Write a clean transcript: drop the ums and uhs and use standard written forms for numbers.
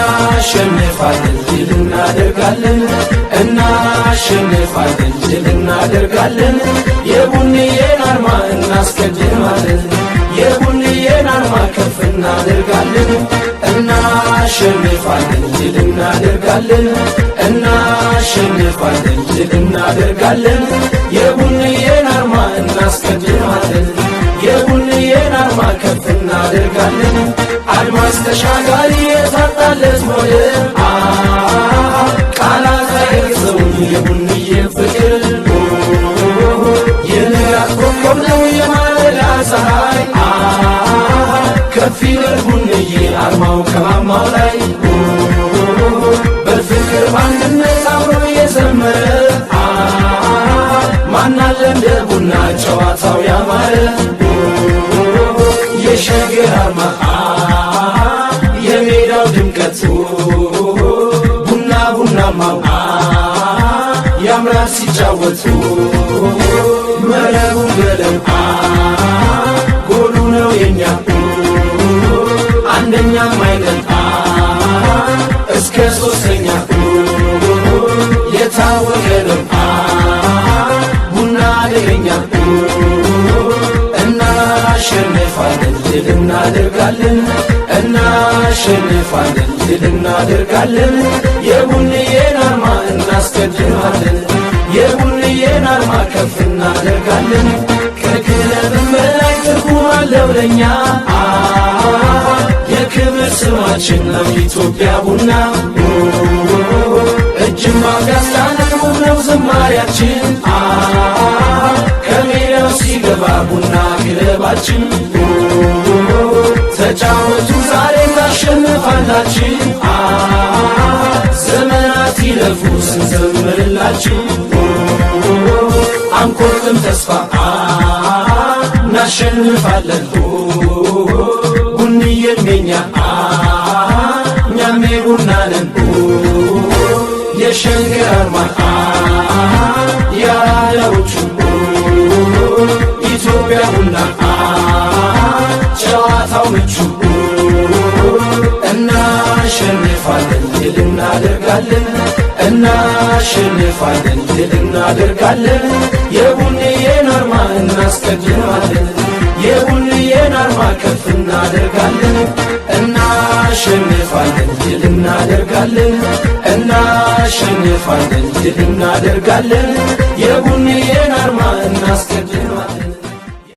እናሸንፋለን ድል እናደርጋለን እናሸንፋለን ድል እናደርጋለን የቡንዬን አርማ እናስቀድማለን የቡንዬን አርማ ከፍ እናደርጋለን እናሸንፋለን ድል እናደርጋለን እናሸንፋለን ድል እናደርጋለን የቡንዬን አርማ እናስቀድማለን የቡንዬን አርማ ከፍ እናደርጋለን አድማስ ተሻጋሪ የታጣለት ሞለ ቃላት አይገልጸውም የቡንዬ ፍቅር የንጋት ኮከብ ነው የማለዳ ፀሐይ ከፍ ይበል ቡንዬ አርማው ከማማው ላይ በፍቅር በአንድነት አብሮ የዘመረ ማናለ እንደ ቡና ጨዋታው ያማረ የሸገር አርማ የሜዳው ድምቀት ቡና ቡናማው ያምራል ሲጫወቱ መረቡ በለው ጎሉ ነው የኛ አንደኛም አይነት እስከ ሶስተኛ የታወቀ ነው ቡና አደገኛ እናሸንፋለን ድል እናደርጋለን እናሸንፋለን ድል እናደርጋለን የቡንዬን አርማ እናስቀድማለን የቡንዬን አርማ ከፍ እናደርጋለን ከክለብም በላይ ትርጉም አለው ለኛ የክብር ስማችን ነው ኢትዮጵያ ቡና እጅም አጋስታነን ውብ ነው ዝማሪያችን ከሜዳው ሲገባ ቡና ክለባችን ተጫወቱ ዛሬ ታሸንፋላችን ዘመናት ይለፉ ስንዘምርላችሁ አንቆርጥም ተስፋ እናሸንፋለን ቡንዬም የኛ እኛም የቡና ነን የሸገር አርማ ያለዎቹ ኢትዮጵያ ቡና ጨዋታው ምቹ እናሸንፋለን ድል እናደርጋለን እናሸንፋለን ድል እናደርጋለን የቡንዬን አርማ እናስቀድማለን የቡንዬን አርማ ከፍ እናደርጋለን እናሸንፋለን ድል እናደርጋለን እናሸንፋለን ድል እናደርጋለን የቡንዬን አርማ እናስቀድማለን